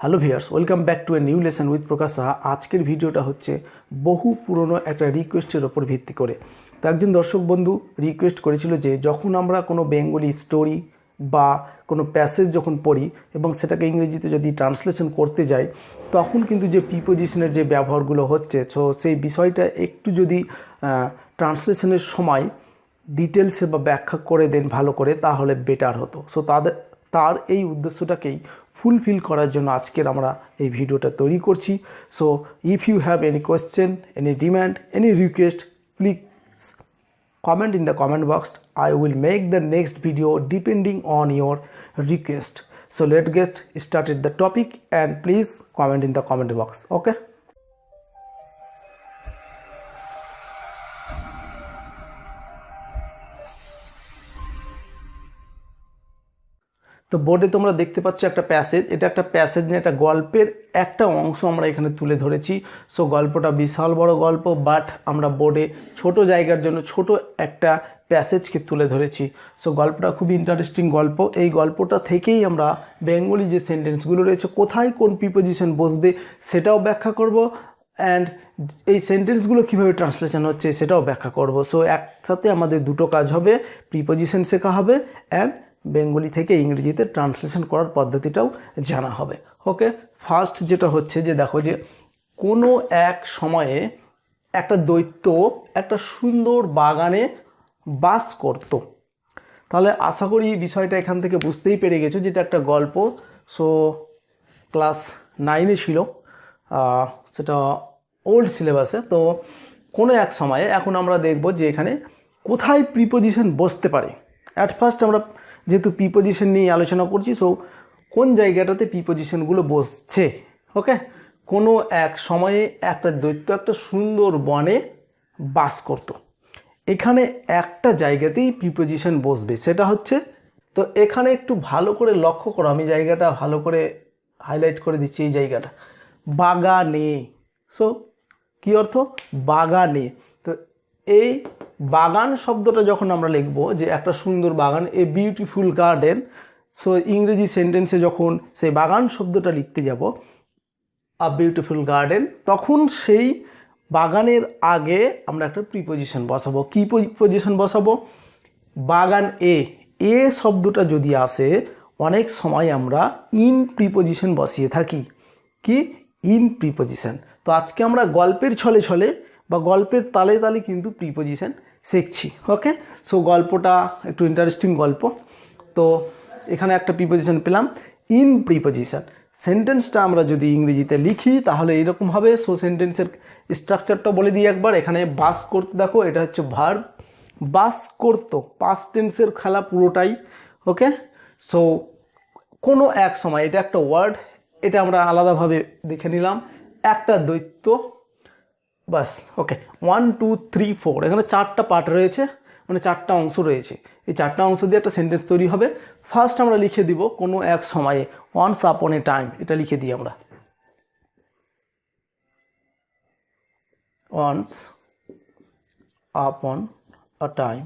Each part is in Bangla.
Hello viewers, welcome back to a new lesson with Prakash Saha. আজকের ভিডিওটা হচ্ছে বহু পুরনো একটা রিকোয়েস্টের ওপর ভিত্তি করে। তো একজন দর্শক বন্ধু রিকোয়েস্ট করেছিল যে যখন আমরা কোনো বেঙ্গলি স্টোরি বা কোনো প্যাসেজ যখন পড়ি এবং সেটাকে ইংরেজিতে যদি ট্রান্সলেশন করতে যাই, তখন কিন্তু যে প্রিপোজিশনের যে ব্যবহারগুলো হচ্ছে, সো সেই বিষয়টা একটু যদি ট্রান্সলেশনের সময় ডিটেলসে বা ব্যাখ্যা করে দেন ভালো করে, তাহলে বেটার হতো। সো তার এই উদ্দেশ্যটাকেই ফুলফিল করার জন্য আজকের আমরা এই ভিডিওটা তৈরি করছি। So if you have any question, any demand, any request, please comment in the comment box. I will make the next video depending on your request. So let's get started the topic and please comment in the comment box. Okay. তো বোর্ডে তোমরা দেখতে পাচ্ছ একটা প্যাসেজ। এটা একটা প্যাসেজ নিয়ে একটা গল্পের একটা অংশ আমরা এখানে তুলে ধরেছি। সো গল্পটা বিশাল বড় গল্প, বাট আমরা বোর্ডে ছোট জায়গার জন্য ছোট একটা প্যাসেজকে তুলে ধরেছি। সো গল্পটা খুব ইন্টারেস্টিং গল্প। এই গল্পটা থেকেই আমরা বেঙ্গলি যে সেন্টেন্সগুলো রয়েছে, কোথায় কোন প্রিপোজিশন বসবে সেটাও ব্যাখ্যা করব, অ্যান্ড এই সেন্টেন্সগুলো কীভাবে ট্রান্সলেশন হচ্ছে সেটাও ব্যাখ্যা করব। সো একসাথে আমাদের দুটো কাজ হবে, প্রিপোজিশন শেখা হবে অ্যান্ড বেঙ্গলি থেকে ইংরেজিতে ট্রান্সলেশন করার পদ্ধতিটাও জানা হবে। ওকে, ফার্স্ট যেটা হচ্ছে যে দেখো, যে কোনো এক সময়ে একটা দৈত্য একটা সুন্দর বাগানে বাস করত। তাহলে আশা করি বিষয়টা এখান থেকে বুঝতেই পেরে গেছো, যেটা একটা গল্প। সো ক্লাস 9-এ ছিল, সেটা ওল্ড সিলেবাসে। তো কোনো এক সময়ে এখন আমরা দেখব যে এখানে কোথায় প্রিপোজিশন বসতে পারে। অ্যাট ফার্স্ট আমরা যেহেতু প্রিপোজিশন নিয়ে আলোচনা করছি, সো কোন জায়গাটাতে প্রিপোজিশনগুলো বসছে। ওকে, কোনো এক সময়ে একটা দৈত্য একটা সুন্দর বনে বাস করত। এখানে একটা জায়গাতেই প্রিপোজিশন বসবে, সেটা হচ্ছে, তো এখানে একটু ভালো করে লক্ষ্য করো, আমি জায়গাটা ভালো করে হাইলাইট করে দিচ্ছি। এই জায়গাটা বাগানে। সো কী অর্থ? বাগানে। তো এই বাগান শব্দটা যখন আমরা লিখব, যে একটা সুন্দর বাগান, এ বিউটিফুল গার্ডেন, সো ইংরেজি সেন্টেন্সে যখন সেই বাগান শব্দটা লিখতে যাব, আ বিউটিফুল গার্ডেন, তখন সেই বাগানের আগে আমরা একটা প্রিপোজিশন বসাবো। কী প্রিপোজিশন বসাবো? বাগান এ শব্দটা যদি আসে, অনেক সময় আমরা ইন প্রিপোজিশন বসিয়ে থাকি। কি? In preposition. তো আজকে আমরা গল্পের ছলে ছলে বা গল্পের তালে তালে কিন্তু প্রিপোজিশন শিখছি। ওকে, সো গল্পটা একটু ইন্টারেস্টিং গল্প। তো এখানে একটা প্রিপোজিশন পেলাম, ইন প্রিপোজিশন। সেন্টেন্সটা আমরা যদি ইংরেজিতে লিখি তাহলে এইরকম হবে। সো সেন্টেন্সের স্ট্রাকচারটা বলে দিই একবার। এখানে বাস করতে, দেখো এটা হচ্ছে ভার্ব, বাস করতো, পাস্ট টেন্সের খেলা পুরোটাই। ওকে, সো কোনো এক সময়, এটা একটা ওয়ার্ড, এটা আমরা আলাদাভাবে দেখে নিলাম। একটা দৈত্য, বাস। ওকে, 1 2 3 4, এখানে 4টা পার্ট রয়েছে, মানে 4টা অংশ রয়েছে। এই 4টা অংশ দিয়ে একটা সেন্টেন্স তৈরি হবে। ফার্স্ট আমরা লিখে দিব কোনো এক সময়ে, ওয়ান্স আপন এ টাইম, এটা লিখে দিই আমরা। ওয়ান্স আপন আ টাইম,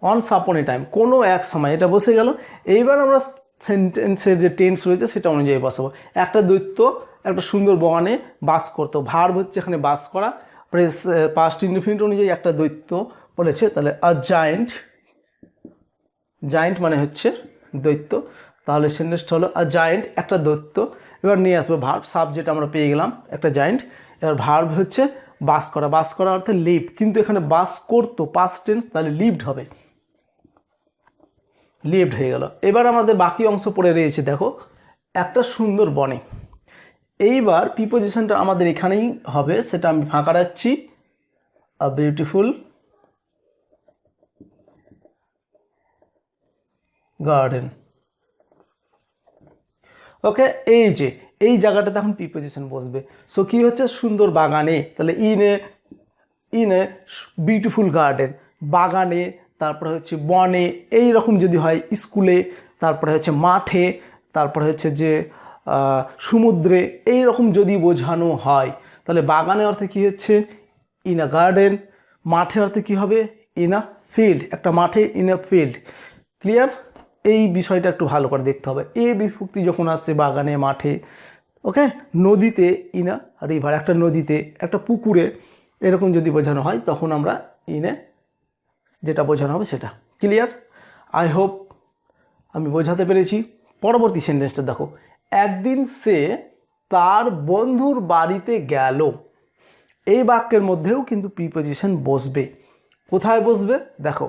ওয়ান্স আপন এ টাইম, কোনো এক সময়, এটা বসে গেল। এইবার আমরা সেন্টেন্সের যে টেন্স রয়েছে সেটা অনুযায়ী বসাবো। একটা দৈত্য একটা সুন্দর বাগানে বাস করতো, ভার্ব হচ্ছে এখানে বাস করা, পাস্ট ইনডিফিনিট অনুযায়ী একটা দৈত্য বলেছে, তাহলে আ জায়েন্ট, জায়েন্ট মানে হচ্ছে দৈত্য, তাহলে সেন্টেন্সটা হলো আ জায়েন্ট, একটা দৈত্য। এবার নিয়ে আসবে ভার্ব, সাবজেক্ট আমরা পেয়ে গেলাম একটা জায়েন্ট। এবার ভার্ব হচ্ছে বাস করা, বাস করা অর্থে লিভ, কিন্তু এখানে বাস করতো পাস্ট টেন্স, তাহলে লিভড হবে, লিভড হয়ে গেল। এবার আমাদের বাকি অংশ পড়ে রয়েছে, দেখো একটা সুন্দর বনে। এইবার প্রিপোজিশনটা আমাদের এখানেই হবে, সেটা আমি ফাঁকা রাখছি, আ বিউটিফুল গার্ডেন। ওকে, এই জায়গাটাতে এখন প্রিপোজিশন বসবে। সো কী হচ্ছে? সুন্দর বাগানে, তাহলে ইন এ বিউটিফুল গার্ডেন, বাগানে, তারপরে হচ্ছে বনে, এই রকম যদি হয় স্কুলে, তারপরে হচ্ছে মাঠে, তারপরে হচ্ছে যে সমুদ্রে, এই রকম যদি বোঝানো হয়, তাহলে বাগানে অর্থে কী হচ্ছে? In a garden. মাঠে অর্থে কী হবে? ইন আ ফিল্ড, একটা মাঠে, ইন আ ফিল্ড। ক্লিয়ার? এই বিষয়টা একটু ভালো করে দেখতে হবে। এ বিভক্তি যখন আসছে বাগানে, মাঠে, ওকে, নদীতে, ইন আ রিভার, একটা নদীতে, একটা পুকুরে, এরকম যদি বোঝানো হয় তখন আমরা ইনে যেটা বোঝানো হবে সেটা। ক্লিয়ার? আই হোপ আমি বোঝাতে পেরেছি। পরবর্তী সেন্টেন্সটা দেখো, একদিন সে তার বন্ধুর বাড়িতে গেল। এই বাক্যের মধ্যেও কিন্তু প্রিপোজিশন বসবে। কোথায় বসবে দেখো,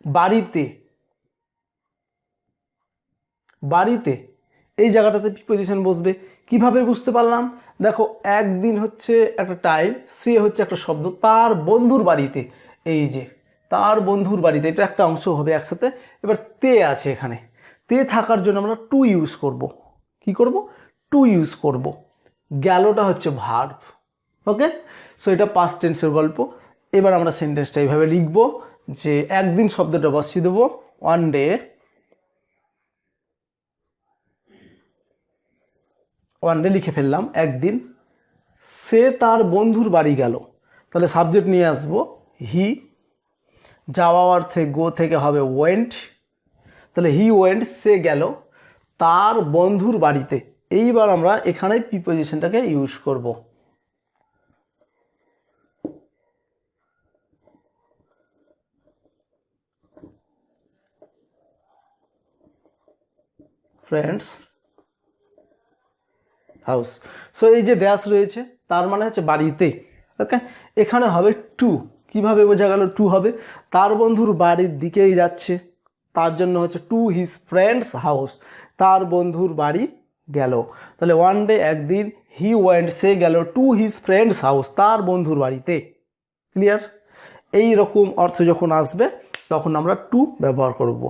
বাড়িতে, বাড়িতে এই জায়গাটাতে প্রিপোজিশন বসবে। কিভাবে বুঝতে পারলাম? দেখো, একদিন হচ্ছে একটা টাইম, সে হচ্ছে একটা শব্দ, তার বন্ধুর বাড়িতে, এই যে তার বন্ধুর বাড়িতে, এটা একটা অংশ হবে একসাথে। এবার তে আছে এখানে, তে থাকার জন্য আমরা টু ইউজ করব। কি করব? টু ইউজ করব। গেলটা হচ্ছে ভার্ব। ওকে, সো এটা পাস্ট টেন্সের গল্প। এবার আমরা সেন্টেন্সটা এইভাবে লিখব যে একদিন শব্দটা বসিয়ে দেবো, ওয়ান ডে, ওয়ান ডে লিখে ফেললাম, একদিন সে তার বন্ধুর বাড়ি গেল। তাহলে সাবজেক্ট নিয়ে আসবো হি, যাওয়া অর্থে গো থেকে হবে ওয়েন্ট, তাহলে হি ওয়েন্ট, সে গেল তার বন্ধুর বাড়িতে। এইবার আমরা এখানে প্রিপোজিশনটাকে ইউজ করব। Friends house. সো এই যে ড্যাশ রয়েছে তার মানে হচ্ছে বাড়িতে। ওকে, এখানে হবে টু। কিভাবে বোঝা গেল টু হবে? তার বন্ধুর বাড়ির দিকেই যাচ্ছে, তার জন্য হচ্ছে টু হিজ ফ্রেন্ডস হাউস, তার বন্ধুর বাড়ি গেল। তাহলে ওয়ান ডে, একদিন, হি ওয়েন্ট, সে গেল টু হিজ ফ্রেন্ডস হাউস, তার বন্ধুর বাড়িতে। ক্লিয়ার? এই রকম অর্থ যখন আসবে তখন আমরা টু ব্যবহার করব।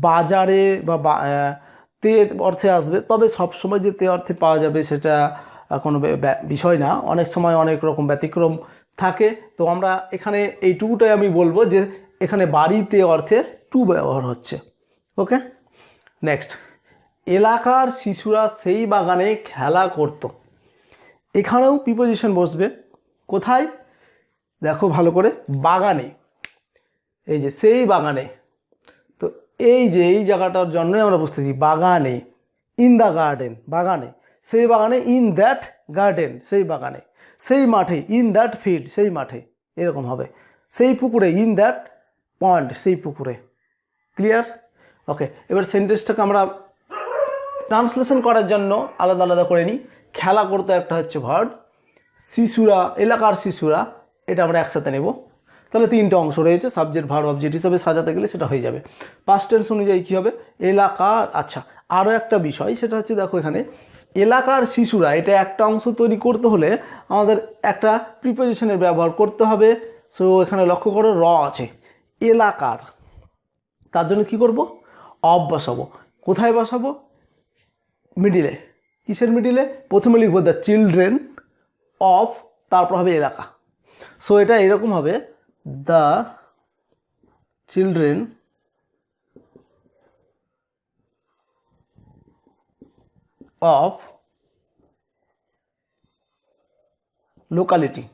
বাজারে বা তে অর্থে আসবে, তবে সবসময় যে তে অর্থে পাওয়া যাবে সেটা কোনো বিষয় না, অনেক সময় অনেক রকম ব্যতিক্রম থাকে। তো আমরা এখানে এই টুটাই আমি বলবো যে এখানে বাড়িতে অর্থে টু ব্যবহার হচ্ছে। ওকে, নেক্সট, এলাকার শিশুরা সেই বাগানে খেলা করত। এখানেও প্রিপোজিশন বসবে। কোথায় দেখো ভালো করে, বাগানে, এই যে সেই বাগানে। তো এই যে এই জায়গাটার জন্যই আমরা বুঝতেছি বাগানে, ইন দ্য গার্ডেন, বাগানে, সেই বাগানে, ইন দ্যাট গার্ডেন, সেই বাগানে, সেই মাঠে, ইন দ্যাট ফিল্ড, সেই মাঠে, এরকম হবে। সেই পুকুরে, ইন দ্যাট পন্ড, সেই পুকুরে। ক্লিয়ার? ওকে, এবার সেন্টেন্সটাকে আমরা ট্রান্সলেশন করার জন্য আলাদা আলাদা করে নিই। খেলা করতে একটা হচ্ছে ভার্ব, শিশুরা, এলাকার শিশুরা, এটা আমরা একসাথে নেব। তাহলে তিনটে অংশ রয়েছে, সাবজেক্ট ভার্ব অবজেক্ট হিসাবে সাজাতে গেলে সেটা হয়ে যাবে। পাস্ট টেন্স অনুযায়ী কী হবে? এলাকার। আচ্ছা, আরও একটা বিষয়, সেটা হচ্ছে দেখো এখানে এলাকার শিশুরা, এটা একটা অংশ তৈরি করতে হলে আমাদের একটা প্রিপোজিশনের ব্যবহার করতে হবে। সো এখানে লক্ষ্য করো র আছে, এলাকার, তার জন্য কি করব? অফ বসাবো। কোথায় বসাবো? মিডিলে। কিসের মিডিলে? প্রথমে লিখবো দ্য চিলড্রেন অফ, তারপর হবে এলাকা। সো এটা এরকম হবে, দ্য চিলড্রেন অফ লোকালিটি।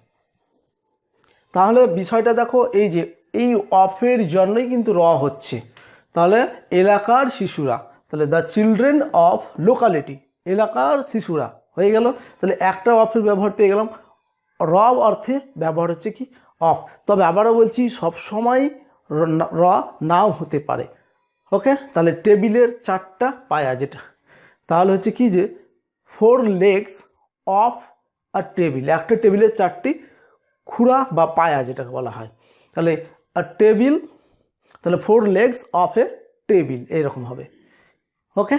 তাহলে বিষয়টা দেখো, এই যে এই অফের জন্যই কিন্তু র হচ্ছে। তাহলে এলাকার শিশুরা, তাহলে দ্য চিলড্রেন অফ লোকালিটি, এলাকার শিশুরা হয়ে গেল। তাহলে একটা অফের ব্যবহার পেয়ে গেলাম। র অর্থে ব্যবহার হচ্ছে কি? অফ। তবে আবারও বলছি, সবসময় র নাও হতে পারে। ওকে, তাহলে টেবিলের চারটা পায়া, যেটা তাহলে হচ্ছে কি যে four legs of a table, একটা টেবিলের চারটি খুঁড়া বা পায়া যেটাকে বলা হয়। তাহলে আ টেবিল, তাহলে four legs of A table, এইরকম হবে। ওকে,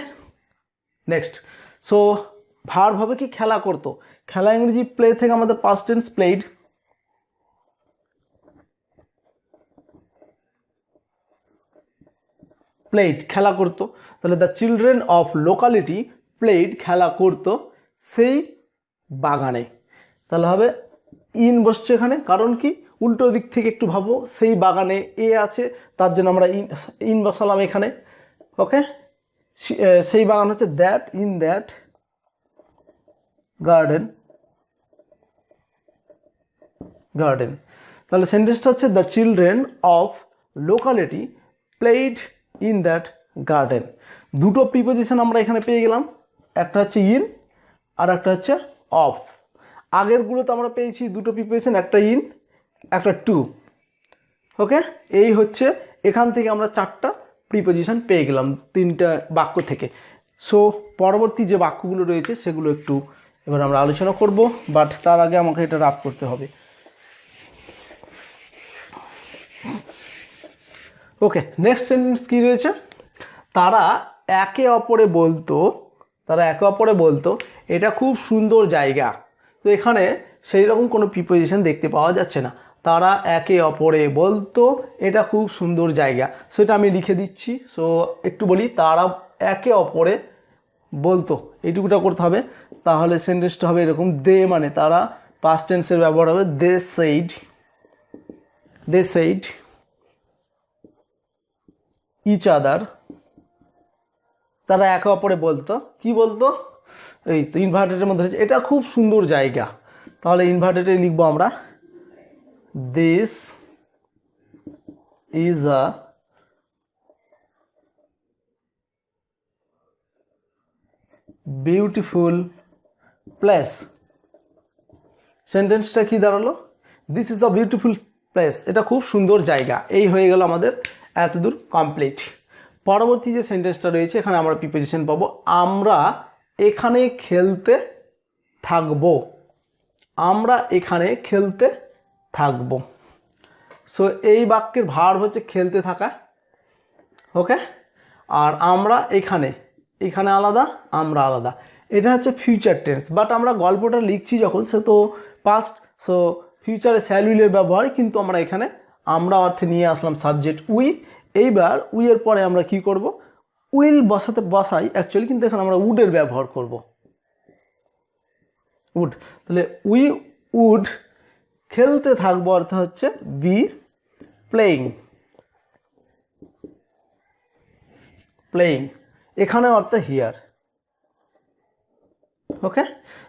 নেক্সট। সো ভার্ব হবে কি? খেলা করতো। খেলা ইংরেজি প্লে থেকে আমাদের পাস্ট টেন্স প্লেড, প্লেড খেলা করতো। তাহলে the children of locality played, খেলা করতো সেই বাগানে। তাহলে হবে ইন বসছে এখানে, কারণ কি? উল্টো দিক থেকে একটু ভাবো, সেই বাগানে এ আছে, তার জন্য আমরা ইন বসালাম এখানে। ওকে, সেই বাগান হচ্ছে that, in that garden, garden. তাহলে সেন্টেন্সটা হচ্ছে the children of locality played in that garden. দুটো প্রিপোজিশন আমরা এখানে পেয়ে গেলাম, একটা হচ্ছে ইন আর একটা হচ্ছে অফ। আগেরগুলোতে আমরা পেয়েছি দুটো প্রিপোজিশন, একটা ইন একটা টু। ওকে, এই হচ্ছে এখান থেকে আমরা চারটা প্রিপোজিশন পেয়ে গেলাম তিনটা বাক্য থেকে। সো পরবর্তী যে বাক্যগুলো রয়েছে সেগুলো একটু এবার আমরা আলোচনা করব, বাট তার আগে আমাকে এটা রাফ করতে হবে। ওকে, নেক্সট সেন্টেন্স কী রয়েছে? তারা একে অপরে বলতো এটা খুব সুন্দর জায়গা। তো এখানে সেই রকম কোনো প্রিপোজিশন দেখতে পাওয়া যাচ্ছে না। তারা একে অপরে বলতো এটা খুব সুন্দর জায়গা, সেটা আমি লিখে দিচ্ছি। সো একটু বলি, তারা একে অপরে বলতো, এইটুকুটা করতে হবে। তাহলে সেন্টেন্সটা হবে এরকম, দে মানে তারা, পাস্ট টেন্সের ব্যবহার হবে দে সেইড ইচ আদার। তারা একে অপরে বলতো, কি বলতো? এই তো ইনভার্টেডের মধ্যে রয়েছে এটা খুব সুন্দর জায়গা। তাহলে ইনভার্টেডে লিখবো আমরা this is a beautiful place. সেন্টেন্সটা কি দাঁড়ালো? This is a beautiful place, এটা খুব সুন্দর জায়গা। এই হয়ে গেল আমাদের এতদূর কমপ্লিট। পরবর্তী যে সেন্টেন্সটা রয়েছে এখানে আমরা প্রিপোজিশন পাবো, আমরা এখানে খেলতে থাকবো। আমরা এখানে খেলতে থাকবো। সো এই বাক্যের ভার্ব হচ্ছে খেলতে থাকা। ওকে, আর আমরা এখানে আলাদা, আমরা আলাদা। এটা হচ্ছে ফিউচার টেন্স, বাট আমরা গল্পটা লিখছি যখন, সে তো পাস্ট। সো ফিউচারে শ্যাল উইলের ব্যবহার, কিন্তু আমরা এখানে আমরা অর্থে নিয়ে আসলাম সাবজেক্ট উই। এইবার উইয়ের পরে আমরা কি করব? উইল বসাই অ্যাকচুয়ালি, কিন্তু এখানে আমরা উডের ব্যবহার করব, উড। তাহলে উই উড খেলতে থাকবো অর্থ হচ্ছে বি প্লেইং। এখানে অর্থ হিয়ার। ওকে,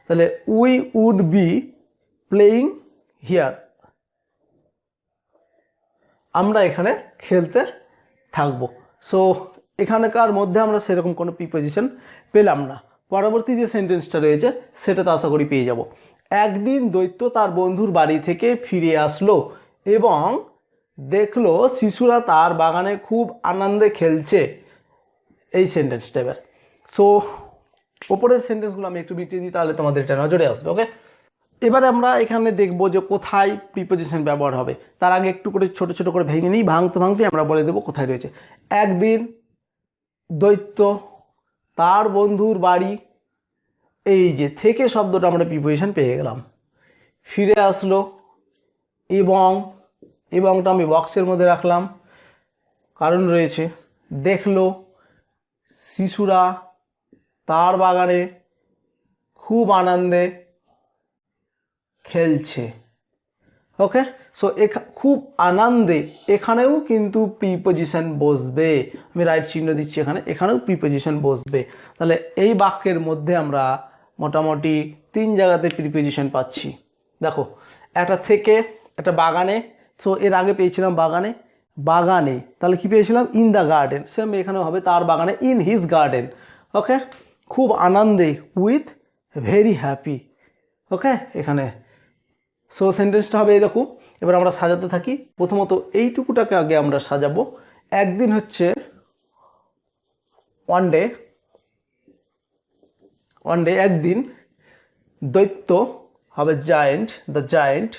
তাহলে we would be playing here, আমরা এখানে খেলতে থাকবো। সো এখানকার মধ্যে আমরা সেরকম কোনো প্রিপোজিশন পেলাম না। পরবর্তী যে সেন্টেন্সটা রয়েছে সেটা তো আশা করি পেয়ে যাব। একদিন দৈত্য তার বন্ধুর বাড়ি থেকে ফিরে আসলো এবং দেখলো শিশুরা তার বাগানে খুব আনন্দে খেলছে। এই সেন্টেন্সটা এবার। সো ওপরের সেন্টেন্সগুলো আমি একটু মিটিয়ে দিই, তাহলে তোমাদের এটা নজরে আসবে। ওকে, এবারে আমরা এখানে দেখব যে কোথায় প্রিপোজিশন ব্যবহার হবে। তার আগে একটু করে ছোট ছোট করে ভেঙে নিই, ভাঙতে আমরা বলে দেবো কোথায় রয়েছে। একদিন দৈত্য তার বন্ধুর বাড়ি, এই যে থেকে শব্দটা আমরা প্রিপোজিশন পেয়ে গেলাম। ফিরে আসলো, এবংটা আমি বক্সের মধ্যে রাখলাম, কারণ রয়েছে। দেখলো শিশুরা তার বাগানে খুব আনন্দে খেলছে। ওকে, সো খুব আনন্দে, এখানেও কিন্তু প্রিপোজিশন বসবে। আমি রাইট চিহ্ন দিচ্ছি এখানেও প্রিপোজিশন বসবে। তাহলে এই বাক্যের মধ্যে আমরা মোটামুটি 3 জায়গাতে প্রিপোজিশন পাচ্ছি। দেখো, একটা থেকে, একটা বাগানে। সো এর আগে পেয়েছিলাম বাগানে, তাহলে কি পেয়েছিলাম? In the garden. সেম এখানেও হবে তার বাগানে, ইন হিজ গার্ডেন। ওকে, খুব আনন্দে, উইথ ভেরি হ্যাপি। ওকে, এখানে। সো সেন্টেন্সটা হবে এরকম। এবার আমরা সাজাতে থাকি। প্রথমত এইটুকুটাকে আগে আমরা সাজাবো। একদিন হচ্ছে ওয়ান ডে, একদিন। দৈত্য হবে জায়েন্ট, দ্য জায়েন্ট।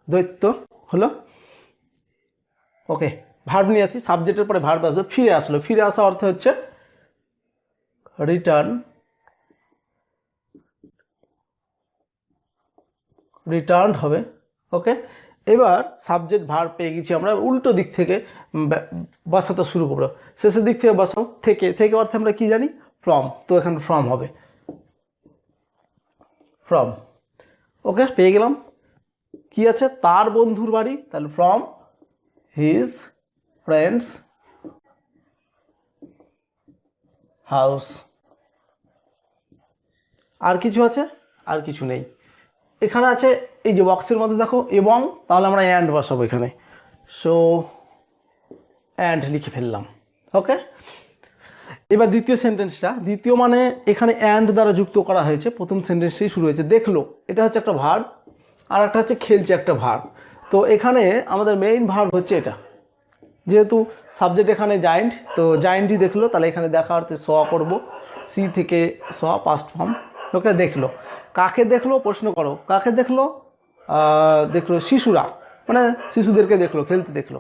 দৈত্য হলো। ওকে, ভার্ব নিয়ে আসি, সাবজেক্টের পরে ভার্ব আসবে। ফিরে আসলো, ফিরে আসা অর্থ হচ্ছে রিটার্নড হবে। ওকে, এবার সাবজেক্ট ভার্ব পেয়ে গেছি আমরা। উল্টো দিক থেকে বসাতে শুরু করবো, শেষের দিক থেকে বসাও। থেকে অর্থে আমরা কি জানি? ফ্রম। তো এখানে ফ্রম হবে, ফ্রম। ওকে, পেয়ে গেলাম। কি আছে? তার বন্ধুর বাড়ি, তাহলে ফ্রম হিজ ফ্রেন্ডস হাউস। আর কিছু আছে? আর কিছু নেই। এখানে আছে এই যে বক্সের মধ্যে দেখো এবং, তাহলে আমরা অ্যান্ড বসাবো এখানে। সো অ্যান্ড লিখে ফেললাম। ওকে, এবার দ্বিতীয় সেন্টেন্সটা, দ্বিতীয় মানে এখানে অ্যান্ড দ্বারা যুক্ত করা হয়েছে, প্রথম সেন্টেন্সটাই শুরু হয়েছে দেখলো, এটা হচ্ছে একটা ভার্ব, আর একটা হচ্ছে খেলছে একটা ভার্ব। তো এখানে আমাদের মেইন ভার্ব হচ্ছে এটা, যেহেতু সাবজেক্ট এখানে জায়েন্ট, তো জায়েন্টই দেখলো, তাহলে এখানে দেখা অর্থে স করব, সি থেকে স পাস্ট ফর্ম। ওকে, দেখলো, কাকে দেখলো প্রশ্ন করো, কাকে দেখলো? দেখলো শিশুরা, মানে শিশুদেরকে দেখলো, খেলতে দেখলো।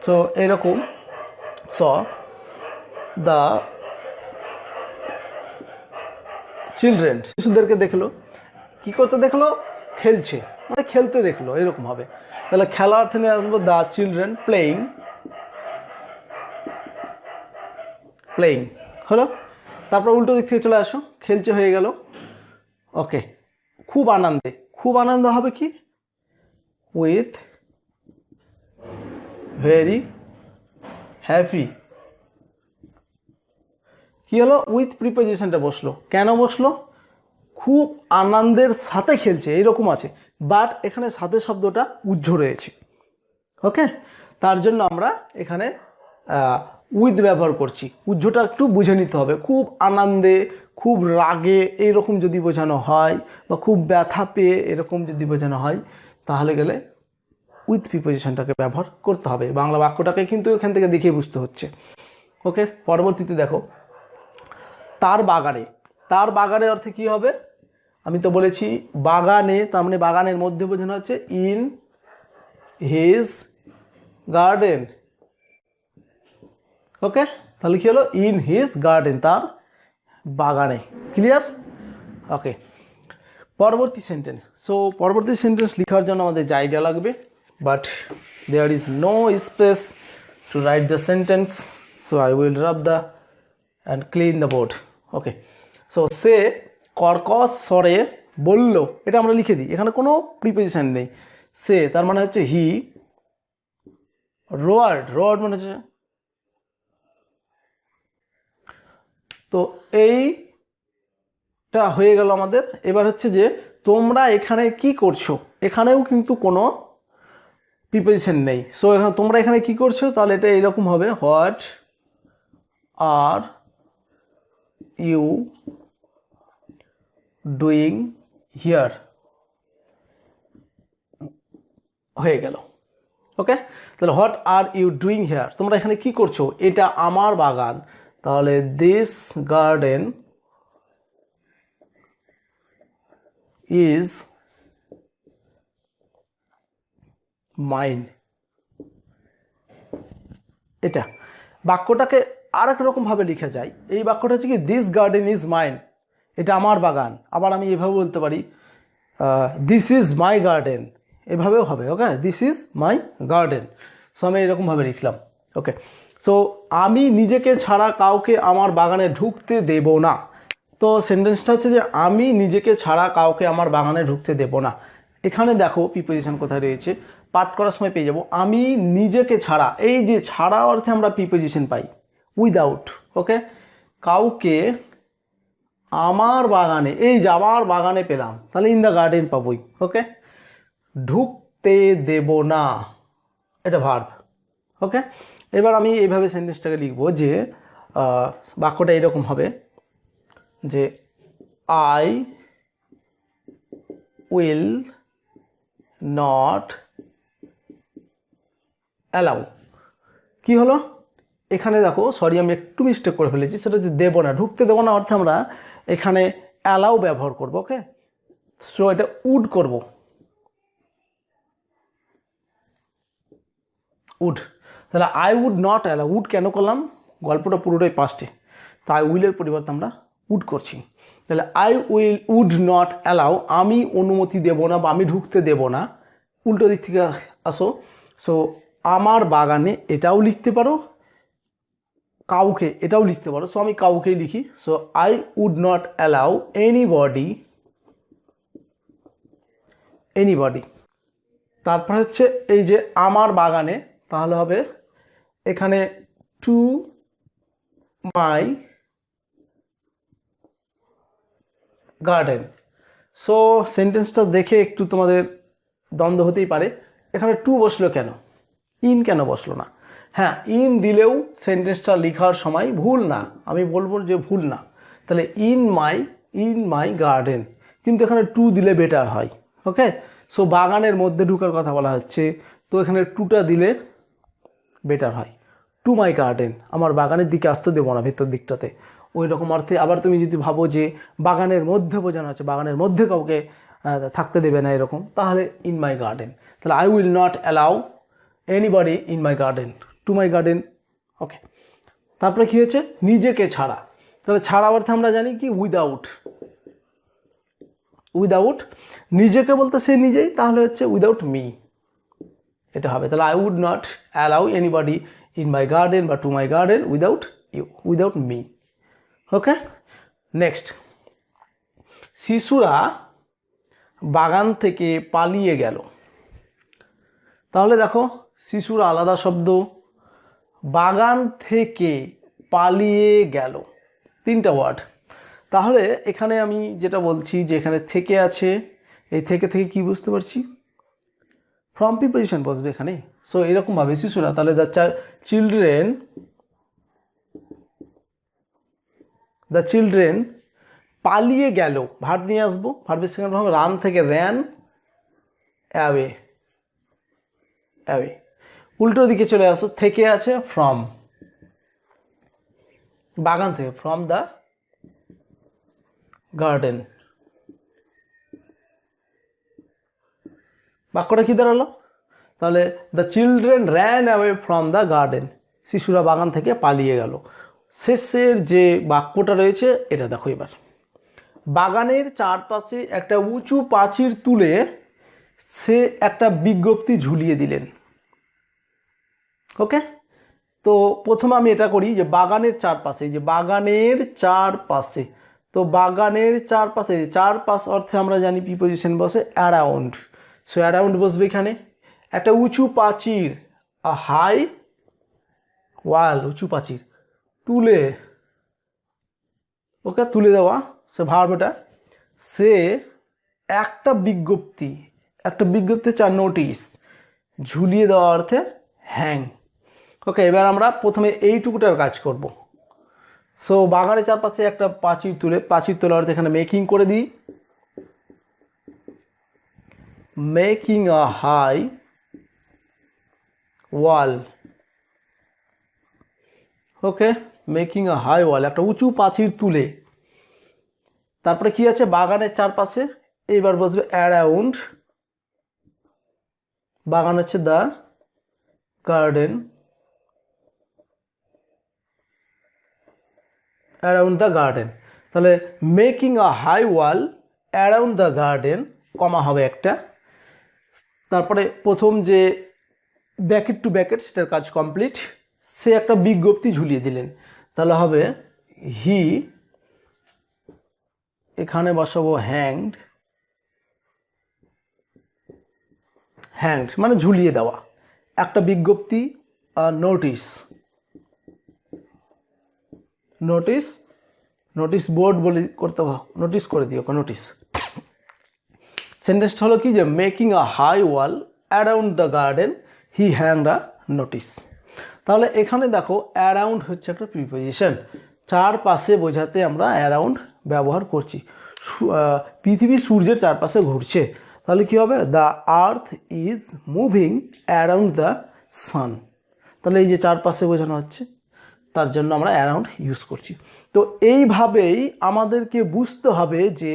সো এরকম স দ্য চিলড্রেন, শিশুদেরকে দেখলো, কি করতে দেখলো? খেলছে, মানে খেলতে দেখলো, এরকম হবে। তাহলে খেলা অর্থে নিয়ে আসবো দ্য চিলড্রেন প্লেয়িং, প্লেয়িং হলো। তারপর উল্টো দিক থেকে চলে আসো, খেলছে হয়ে গেল। ওকে, খুব আনন্দে, খুব আনন্দ হবে কি? With very happy. কি হলো? উইথ প্রিপোজিশনটা বসলো, কেন বসলো? খুব আনন্দের সাথে খেলছে এইরকম আছে, বাট এখানে সাথে শব্দটা উজ্জ রয়েছে। ওকে, তার জন্য আমরা এখানে উইথ ব্যবহার করছি। উজ্জটা একটু বুঝে নিতে হবে। খুব আনন্দে, খুব রাগে এইরকম যদি বোঝানো হয়, বা খুব ব্যথা পেয়ে এরকম যদি বোঝানো হয়, তাহলে গেলে উইথ প্রিপোজিশনটাকে ব্যবহার করতে হবে। বাংলা বাক্যটাকে কিন্তু এখান থেকে দেখে বুঝতে হচ্ছে। ওকে, পরবর্তীতে দেখো, তার বাগানে, তার বাগানে অর্থে কি হবে? আমি তো বলেছি বাগানে, তার মানে বাগানের মধ্যে বোঝানো হচ্ছে ইন হিজ গার্ডেন। ওকে, তাহলে কি হলো? ইন হিজ গার্ডেন, তার বাগানে। ক্লিয়ার? ওকে, পরবর্তী সেন্টেন্স। সো পরবর্তী সেন্টেন্স লেখার জন্য আমাদের জায়গা লাগবে, but there is no space to write the sentence, so I will rub the and clean the board. Okay, so সে কর্কশ স্বরে বলল, এটা আমরা লিখে দিই, এখানে কোনো প্রিপোজিশন নেই। সে তার মানে হচ্ছে হি, রোয়ার্ড, রোয়ার্ড মানে হচ্ছে, তো এইটা হয়ে গেল আমাদের। এবার হচ্ছে যে তোমরা এখানে কি করছো, এখানেও কিন্তু কোনো প্রিপোজিশন নেই। সো এখানে তোমরা এখানে কি করছো, তাহলে এটা এরকম হবে, what are you doing here, হয়ে গেল। ওকে, তাহলে what are you doing here, তোমরা এখানে কি করছো? এটা আমার বাগান, তাহলে দিস গার্ডেন ইজ মাইন। এটা বাক্যটাকে আরেক রকমভাবে লিখে যায়। এই বাক্যটা হচ্ছে কি, দিস গার্ডেন ইজ মাইন, এটা আমার বাগান। আবার আমি এভাবে বলতে পারি, দিস ইজ মাই গার্ডেন, এভাবেও হবে। Okay, this is my garden. So আমি এরকমভাবে লিখলাম। ওকে, সো আমি নিজেকে ছাড়া কাউকে আমার বাগানে ঢুকতে দেব না। তো সেন্টেন্সটা হচ্ছে যে আমি নিজেকে ছাড়া কাউকে আমার বাগানে ঢুকতে দেব না। এখানে দেখো প্রিপোজিশন কোথায় রয়েছে, পাঠ করার সময় পেয়ে যাব। আমি নিজেকে ছাড়া, এই যে ছাড়া অর্থে আমরা প্রিপোজিশন পাই উইদাউট। ওকে, কাউকে আমার বাগানে, এই যে আমার বাগানে পেলাম, তাহলে ইন দ্য গার্ডেন পাবোই। ওকে, ঢুকতে দেব না, এটা ভার্ব। ওকে, এবার আমি এইভাবে সেন্টেন্সটাকে লিখবো যে বাক্যটা এরকম হবে যে আই উইল নট অ্যালাউ। কি হলো? এখানে দেখো, সরি আমি একটু মিস্টেক করে ফেলেছি, সেটা হচ্ছে দেবো না, ঢুকতে দেবো না অর্থে আমরা এখানে অ্যালাউ ব্যবহার করব। ওকে, সো এটা উড করব, উড। তাহলে I would not allow, would কেন করলাম? গল্পটা পুরোটাই পাস্টে, তাই উইলের পরিবর্তে আমরা উড করছি। তাহলে আই উড নট অ্যালাউ, আমি অনুমতি দেব না বা আমি ঢুকতে দেব না। উল্টো দিক থেকে আসো, সো আমার বাগানে, এটাও লিখতে পারো, কাউকে এটাও লিখতে পারো। সো আমি কাউকেই লিখি, so I would not allow anybody. তারপর হচ্ছে এই যে আমার বাগানে, তাহলে হবে এখানে টু মাই গার্ডেন। সো সেন্টেন্সটা দেখে একটু তোমাদের দ্বন্দ্ব হতেই পারে, এখানে টু বসলো কেন? ইন কেন বসলো না? হ্যাঁ, ইন দিলেও সেন্টেন্সটা লেখার সময় ভুল না, আমি বলবো যে ভুল না। তাহলে ইন মাই গার্ডেন, কিন্তু এখানে টু দিলে বেটার হয়। ওকে, সো বাগানের মধ্যে ঢুকার কথা বলা হচ্ছে, তো এখানে টুটা দিলে বেটার হয়। টু মাই গার্ডেন, আমার বাগানের দিকে আসতে দেবো না, ভেতর দিকটাতে, ওই রকম অর্থে। আবার তুমি যদি ভাবো যে বাগানের মধ্যে বোঝানো হচ্ছে, বাগানের মধ্যে কাউকে থাকতে দেবে না এরকম, তাহলে ইন মাই গার্ডেন। তাহলে I will not allow anybody in my garden, to my garden. Okay, তারপরে কী হয়েছে? নিজেকে ছাড়া। তাহলে ছাড়া অর্থে আমরা জানি কি? উইদাউট। নিজেকে বলতে সে নিজেই, তাহলে হচ্ছে উইদাউট মি, এটা হবে। তাহলে I would not allow anybody in my garden বা to my garden without you, without me. Okay, next, শিশুরা বাগান থেকে পালিয়ে গেল। তাহলে দেখো, শিশুরা আলাদা শব্দ, বাগান থেকে পালিয়ে গেল, তিনটা ওয়ার্ড। তাহলে এখানে আমি যেটা বলছি যে এখানে থেকে আছে, এই থেকে কি বুঝতে পারছি? ফ্রম প্রিপোজিশন বসবে এখানে। সো এরকমভাবে শিশুরা, তাহলে দ্য চিলড্রেন পালিয়ে গেল, ভার্ব নিয়ে আসবো, ভার্বের সেকেন্ড ফর্ম রান থেকে র্যান, অ্যাওয়ে, উল্টো দিকে চলে আসো, থেকে আছে ফ্রম, বাগান থেকে, ফ্রম দ্য গার্ডেন। বাক্যটা কি দাঁড়ালো? তাহলে the children ran away from the garden, শিশুরা বাগান থেকে পালিয়ে গেল। শেষের যে বাক্যটা রয়েছে এটা দেখো এবার, বাগানের চারপাশে একটা উঁচু প্রাচীর তুলে সে একটা বিজ্ঞপ্তি ঝুলিয়ে দিলেন। ওকে, তো প্রথমে আমি এটা করি যে বাগানের চারপাশে, যে বাগানের চারপাশে, তো বাগানের চারপাশে, চারপাশ অর্থে আমরা জানি প্রিপোজিশন বসে অ্যারাউন্ড। সো অ্যারাউন্ড বসবে এখানে। একটা উঁচু প্রাচীর, হাই ওয়াল, উঁচু প্রাচীর, তুলে, ওকে, তুলে দেওয়া, সে ভার্ব এটা। সে একটা বিজ্ঞপ্তি, চার নোটিশ, ঝুলিয়ে দেওয়া অর্থে হ্যাং। ওকে, এবার আমরা প্রথমে এইটুকুটার কাজ করব। সো বাগানের চারপাশে একটা প্রাচীর তোলা অর্থে এখানে মেকিং করে দিই, making a high wall. Okay, making a high wall, একটা উঁচু প্রাচীর তুলে। তারপরে কি আছে? বাগানের চারপাশে, এইবার বসবে অ্যারাউন্ড, বাগান হচ্ছে the garden, around the garden. তাহলে making a high wall around the garden, comma হবে একটা। তারপরে প্রথম যে ব্যাকেট টু ব্যাকেট, সেটার কাজ কমপ্লিট। সে একটা বিজ্ঞপ্তি ঝুলিয়ে দিলেন, তাহলে হবে হি, এখানে বসাবো হ্যাংড, মানে ঝুলিয়ে দেওয়া, একটা বিজ্ঞপ্তি, নোটিশ বোর্ড বলে করতে হবে, নোটিশ করে দিও, নোটিশ। সেন্টেন্সটা হলো কি যে making a high wall around the garden he hanged a notice. তাহলে এখানে দেখো অ্যারাউন্ড হচ্ছে একটা প্রিপোজিশন, চারপাশে বোঝাতে আমরা অ্যারাউন্ড ব্যবহার করছি। পৃথিবী সূর্যের চারপাশে ঘুরছে, তাহলে কি হবে? The earth is moving around the sun. তাহলে এই যে চারপাশে বোঝানো হচ্ছে, তার জন্য আমরা অ্যারাউন্ড ইউজ করছি। তো এইভাবেই আমাদেরকে বুঝতে হবে যে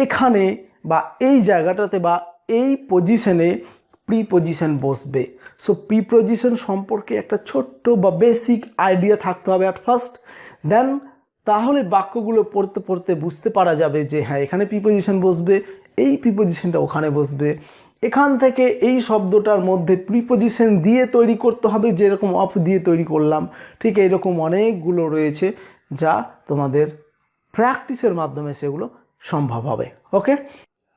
এখানে বা এই জায়গাটাতে বা এই পজিশনে প্রিপোজিশন বসবে। সো প্রিপোজিশন সম্পর্কে একটা ছোট্ট বা বেসিক আইডিয়া থাকতে হবে অ্যাট ফার্স্ট, দেন তাহলে বাক্যগুলো পড়তে পড়তে বুঝতে পারা যাবে যে হ্যাঁ এখানে প্রিপোজিশন বসবে, এই প্রিপোজিশনটা ওখানে বসবে, এখান থেকে এই শব্দটার মধ্যে প্রিপোজিশন দিয়ে তৈরি করতে হবে, যেরকম অফ দিয়ে তৈরি করলাম, ঠিক এইরকম অনেকগুলো রয়েছে যা তোমাদের প্র্যাকটিসের মাধ্যমে সেগুলো সম্ভব হবে। Okay,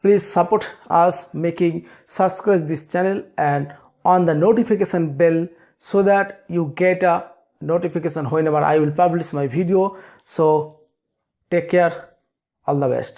please support us making subscribe this channel and on the notification bell so that you get a notification whenever I will publish my video. So take care, all the best.